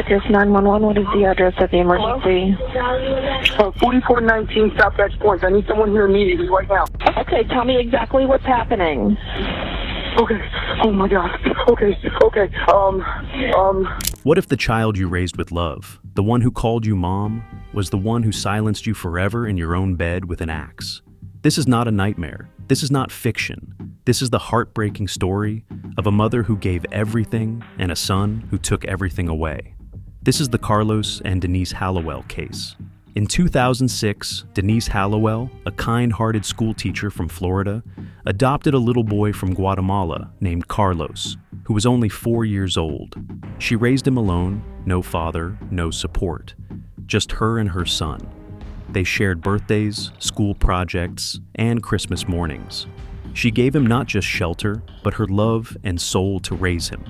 Citrus 911, what is the address of the emergency? 4419 South Edge Point. I need someone here immediately right now. Okay, tell me exactly what's happening. Okay. Oh my God. Okay. What if the child you raised with love, the one who called you mom, was the one who silenced you forever in your own bed with an axe? This is not a nightmare. This is not fiction. This is the heartbreaking story of a mother who gave everything and a son who took everything away. This is the Carlos and Denise Hallowell case. In 2006, Denise Hallowell, a kind-hearted schoolteacher from Florida, adopted a little boy from Guatemala named Carlos, who was only 4 years old. She raised him alone, no father, no support, just her and her son. They shared birthdays, school projects, and Christmas mornings. She gave him not just shelter, but her love and soul to raise him.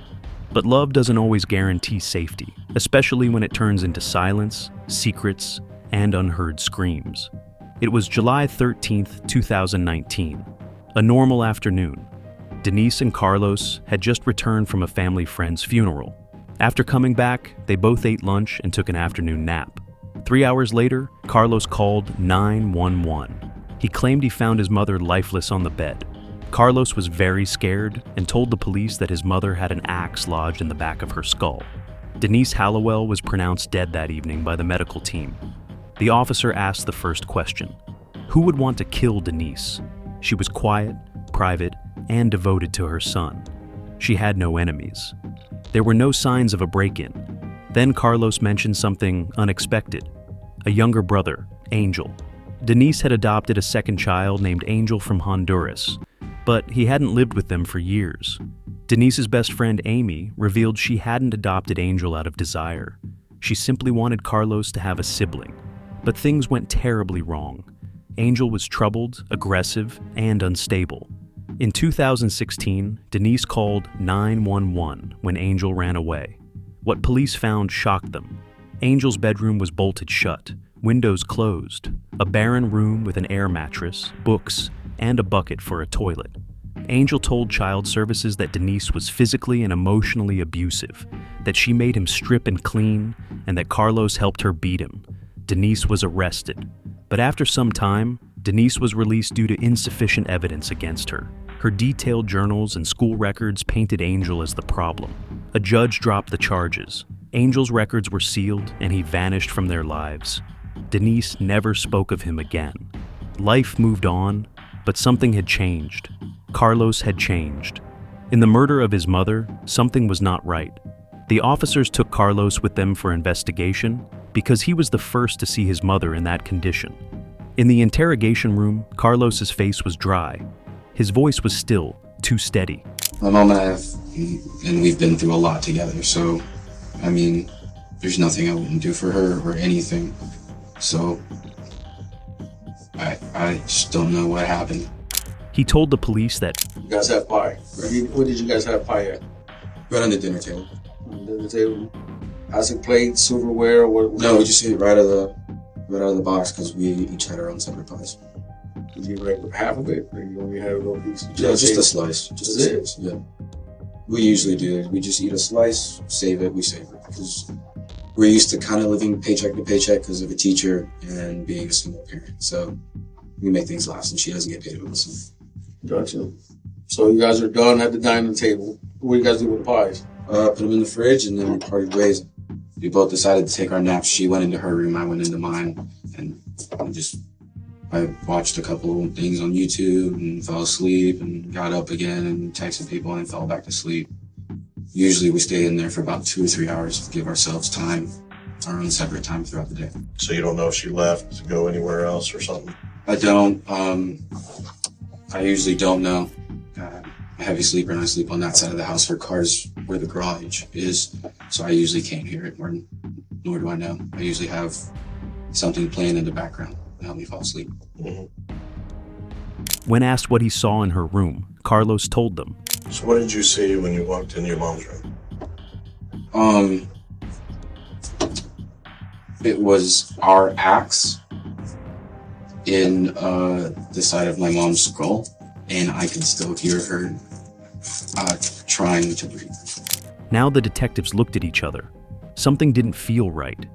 But love doesn't always guarantee safety, especially when it turns into silence, secrets, and unheard screams. It was July 13th, 2019, a normal afternoon. Denise and Carlos had just returned from a family friend's funeral. After coming back, they both ate lunch and took an afternoon nap. 3 hours later, Carlos called 911. He claimed he found his mother lifeless on the bed. Carlos was very scared and told the police that his mother had an axe lodged in the back of her skull. Denise Hallowell was pronounced dead that evening by the medical team. The officer asked the first question: who would want to kill Denise? She was quiet, private, and devoted to her son. She had no enemies. There were no signs of a break-in. Then Carlos mentioned something unexpected: a younger brother, Angel. Denise had adopted a second child named Angel from Honduras, but he hadn't lived with them for years. Denise's best friend Amy revealed she hadn't adopted Angel out of desire. She simply wanted Carlos to have a sibling. But things went terribly wrong. Angel was troubled, aggressive, and unstable. In 2016, Denise called 911 when Angel ran away. What police found shocked them. Angel's bedroom was bolted shut, windows closed, a barren room with an air mattress, books, and a bucket for a toilet. Angel told Child Services that Denise was physically and emotionally abusive, that she made him strip and clean, and that Carlos helped her beat him. Denise was arrested, but after some time, Denise was released due to insufficient evidence against her. Her detailed journals and school records painted Angel as the problem. A judge dropped the charges. Angel's records were sealed, and he vanished from their lives. Denise never spoke of him again. Life moved on, but something had changed. Carlos had changed. In the murder of his mother, something was not right. The officers took Carlos with them for investigation because he was the first to see his mother in that condition. In the interrogation room, Carlos's face was dry. His voice was still, too steady. My mom and I we've been through a lot together, so, there's nothing I wouldn't do for her or anything. So, I just don't know what happened. He told the police that you guys have pie. Where did you guys have pie at? Right on the dinner table. On the dinner table? Plastic plates, silverware, what? No, we just ate right out of the box because we each had our own separate pies. Did you break half of it, or you only had a little piece? Yeah, just a slice. Just a slice. Yeah. We usually do it. We just eat a slice, save it, we save it. Because we're used to kind of living paycheck to paycheck because of a teacher and being a single parent. So we make things last, and she doesn't get paid with us. Gotcha. So you guys are done at the dining table. What do you guys do with the pies? Put them in the fridge, and then we parted ways. We both decided to take our naps. She went into her room, I went into mine, and I watched a couple things on YouTube and fell asleep and got up again and texted people and fell back to sleep. Usually we stay in there for about 2 or 3 hours to give ourselves time, our own separate time throughout the day. So you don't know if she left to go anywhere else or something? I don't. I usually don't know. I'm a heavy sleeper, and I sleep on that side of the house. Her car's where the garage is, so I usually can't hear it, nor do I know. I usually have something playing in the background to help me fall asleep. Mm-hmm. When asked what he saw in her room, Carlos told them. So what did you see when you walked in your mom's room? It was our axe in the side of my mom's skull, and I could still hear her trying to breathe. Now the detectives looked at each other. Something didn't feel right.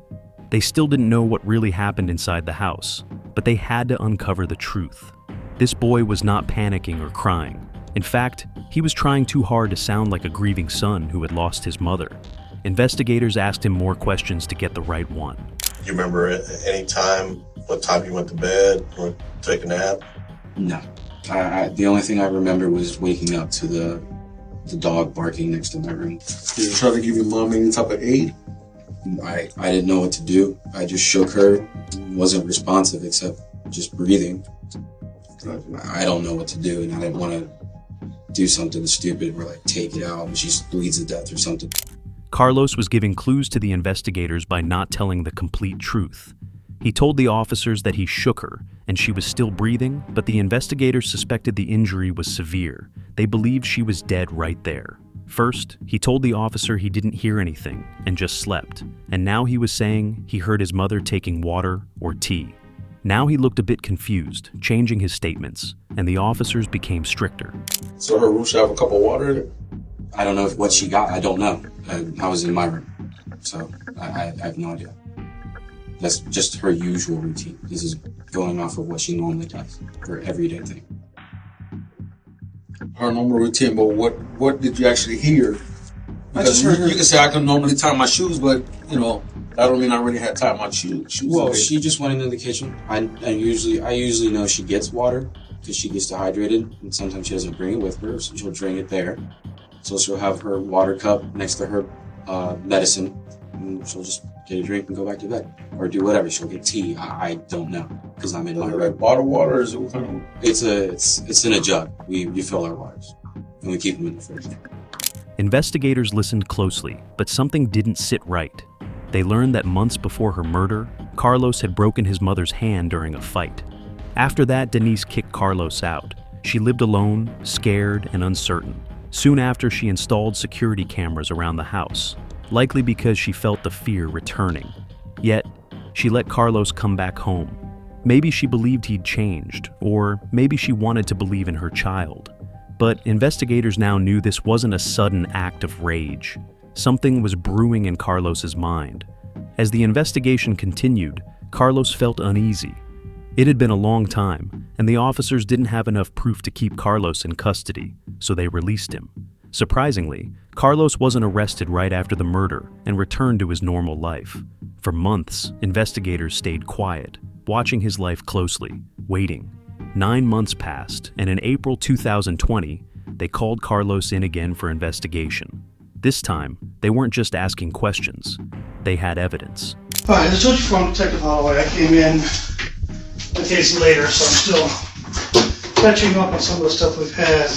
They still didn't know what really happened inside the house, but they had to uncover the truth. This boy was not panicking or crying. In fact, he was trying too hard to sound like a grieving son who had lost his mother. Investigators asked him more questions to get the right one. You remember at any time, what time you went to bed or take a nap? No. The only thing I remember was waking up to the dog barking next to my room. Did you try to give your mom any type of aid? I didn't know what to do. I just shook her. Wasn't responsive except just breathing. I don't know what to do, and I didn't want to do something stupid or like take it out and she bleeds to death or something. Carlos was giving clues to the investigators by not telling the complete truth. He told the officers that he shook her and she was still breathing, but the investigators suspected the injury was severe. They believed she was dead right there. First, he told the officer he didn't hear anything and just slept, and now he was saying he heard his mother taking water or tea. Now he looked a bit confused, changing his statements, and the officers became stricter. So her room should have a cup of water in it? I don't know what she got. I don't know. I was in my room, so I have no idea. That's just her usual routine. This is going off of what she normally does, her everyday thing. Her normal routine, but what did you actually hear? Because I just heard you can say I can normally tie my shoes, but you know that don't mean I really had tied my shoes. Well, she just went into the kitchen. I usually know she gets water because she gets dehydrated, and sometimes she doesn't bring it with her, so she'll drink it there. So she'll have her water cup next to her medicine, and she'll just get a drink and go back to bed, or do whatever. She'll get tea. I don't know because I'm in my room. Like bottled water, or is it what kind of? It's in a jug. We fill our waters and we keep them in the fridge. Investigators listened closely, but something didn't sit right. They learned that months before her murder, Carlos had broken his mother's hand during a fight. After that, Denise kicked Carlos out. She lived alone, scared, and uncertain. Soon after, she installed security cameras around the house, likely because she felt the fear returning. Yet, she let Carlos come back home. Maybe she believed he'd changed, or maybe she wanted to believe in her child. But investigators now knew this wasn't a sudden act of rage. Something was brewing in Carlos's mind. As the investigation continued, Carlos felt uneasy. It had been a long time, and the officers didn't have enough proof to keep Carlos in custody, so they released him. Surprisingly, Carlos wasn't arrested right after the murder and returned to his normal life. For months, investigators stayed quiet, watching his life closely, waiting. 9 months passed, and in April 2020, they called Carlos in again for investigation. This time, they weren't just asking questions. They had evidence. All right, I told you from Detective Hallowell. I came in a case later, so I'm still catching up on some of the stuff we've had.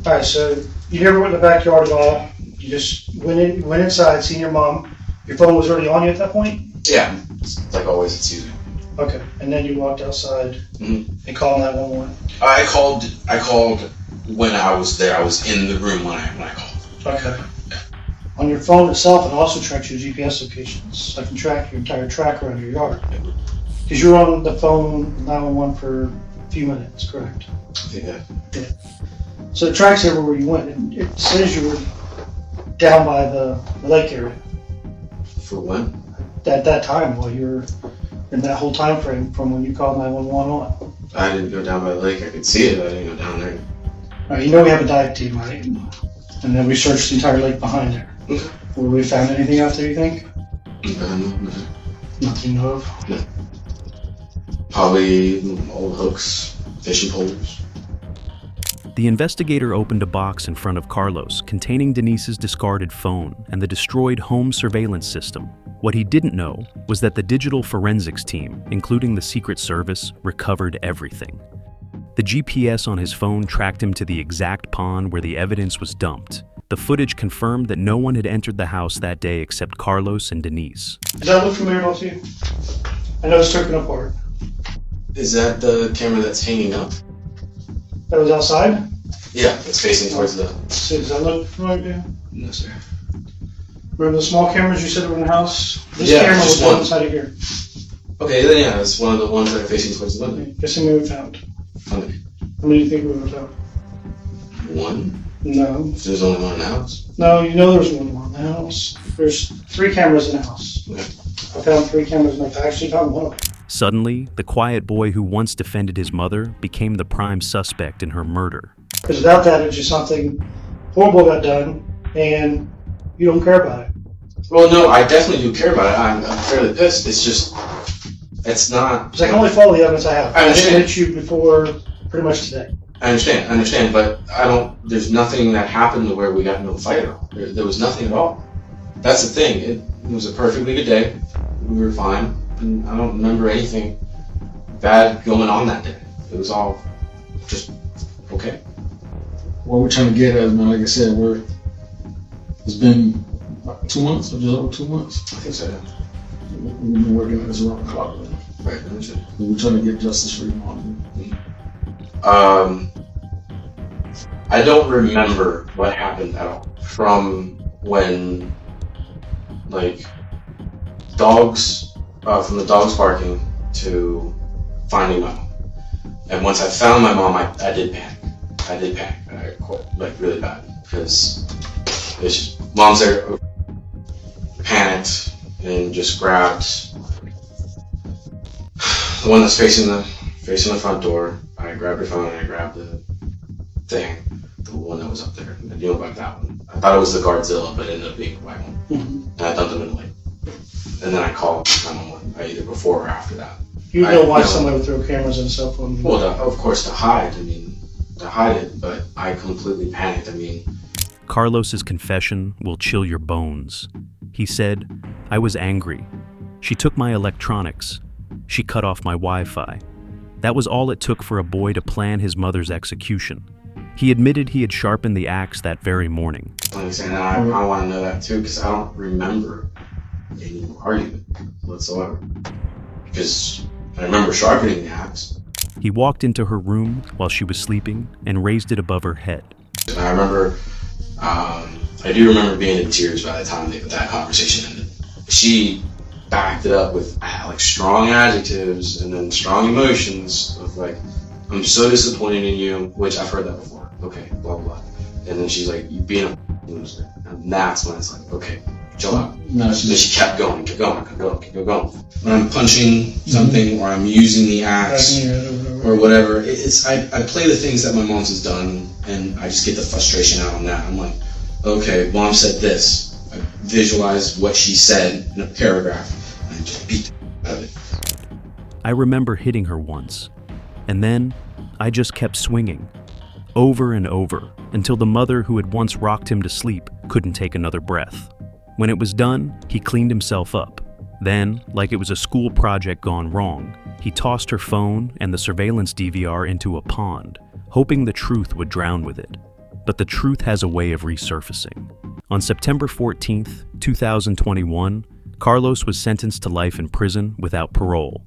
All right, so you never went in the backyard at all. You just went inside, seen your mom. Your phone was already on you at that point? Yeah, it's like always. It's easy. Okay, and then you walked outside and called 911. I called when I was there. I was in the room when I called. Okay. On your phone itself, it also tracks your GPS locations. So I can track your entire track around your yard. Because you were on the phone 911 for a few minutes, correct? Yeah. So it tracks everywhere you went. And it says you were down by the lake area. For when? At that time, while you were in that whole time frame from when you called 911 on. I didn't go down by the lake. I could see it. I didn't go down there. All right, you know we have a dive team, right? And then we searched the entire lake behind there. Where we found anything out there, you think? No. Nothing you know of? No. Probably old hooks, fishing poles. The investigator opened a box in front of Carlos containing Denise's discarded phone and the destroyed home surveillance system. What he didn't know was that the digital forensics team, including the Secret Service, recovered everything. The GPS on his phone tracked him to the exact pond where the evidence was dumped. The footage confirmed that no one had entered the house that day except Carlos and Denise. Does that look familiar at all to you? I know it's taken apart. Is that the camera that's hanging up? That was outside? Yeah, it's facing towards the... So does that look familiar to you? No, sir. Remember the small cameras you said were in the house? This Yeah, camera just was one. outside of here. Okay, then yeah, it's one of the ones that are facing towards the window. Guess how many we found? Okay. How many do you think we would have found? One? No. If there's only one in the house. No, you know there's one more. the house. There's 3 cameras in the house. I found 3 cameras in my I actually found one. Suddenly, the quiet boy who once defended his mother became the prime suspect in her murder. Because without that, it's just something horrible got done, and you don't care about it. Well, no, I definitely do care about it. I'm fairly pissed. It's just, it's not. Because I can only follow the evidence I have. I understand. didn't hit you before pretty much today. I understand, but there's nothing that happened to where we got into a fight at all. There was nothing at all. That's the thing. It was a perfectly good day. We were fine. And I don't remember anything bad going on that day. It was all just okay. What we're trying to get at, man, like I said, it's been 2 months or just over 2 months. I think so. We've been working at this around the clock. Man. Right, I understand. We're trying to get justice for your mom. I don't remember what happened at all. From when, like, from the dogs barking to finding my mom. And once I found my mom, I did panic. I quit, like, really bad. Because mom's there, panicked, and just grabbed the one that's facing the front door. I grabbed her phone and I grabbed the thing, the one that was up there. I knew about that one. I thought it was the Guardzilla, but it ended up being a white one. And I dumped them in the lake. And then I called 911, either before or after that. You know why somebody would throw cameras in a cell phone? Well, of course, to hide it, but I completely panicked. Carlos's confession will chill your bones. He said, "I was angry. She took my electronics. She cut off my Wi-Fi. That was all it took for a boy to plan his mother's execution." He admitted he had sharpened the axe that very morning. Like I said, I want to know that too, because I don't remember any argument whatsoever. Because I remember sharpening the axe. He walked into her room while she was sleeping and raised it above her head. And I remember, I do remember being in tears by the time that conversation ended. She backed it up with like strong adjectives and then strong emotions of like, "I'm so disappointed in you," which I've heard that before. Okay, blah blah. And then she's like, "You being a loser," and that's when it's like, okay, chill out. No, Then she kept going. When I'm punching something or I'm using the axe or whatever, I play the things that my mom's has done, and I just get the frustration out on that. I'm like, okay, mom said this. I visualize what she said in a paragraph, and I just beat the out of it. I remember hitting her once, and then I just kept swinging, over and over, until the mother who had once rocked him to sleep couldn't take another breath. When it was done, he cleaned himself up. Then, like it was a school project gone wrong, he tossed her phone and the surveillance DVR into a pond, hoping the truth would drown with it. But the truth has a way of resurfacing. On September 14th, 2021, Carlos was sentenced to life in prison without parole.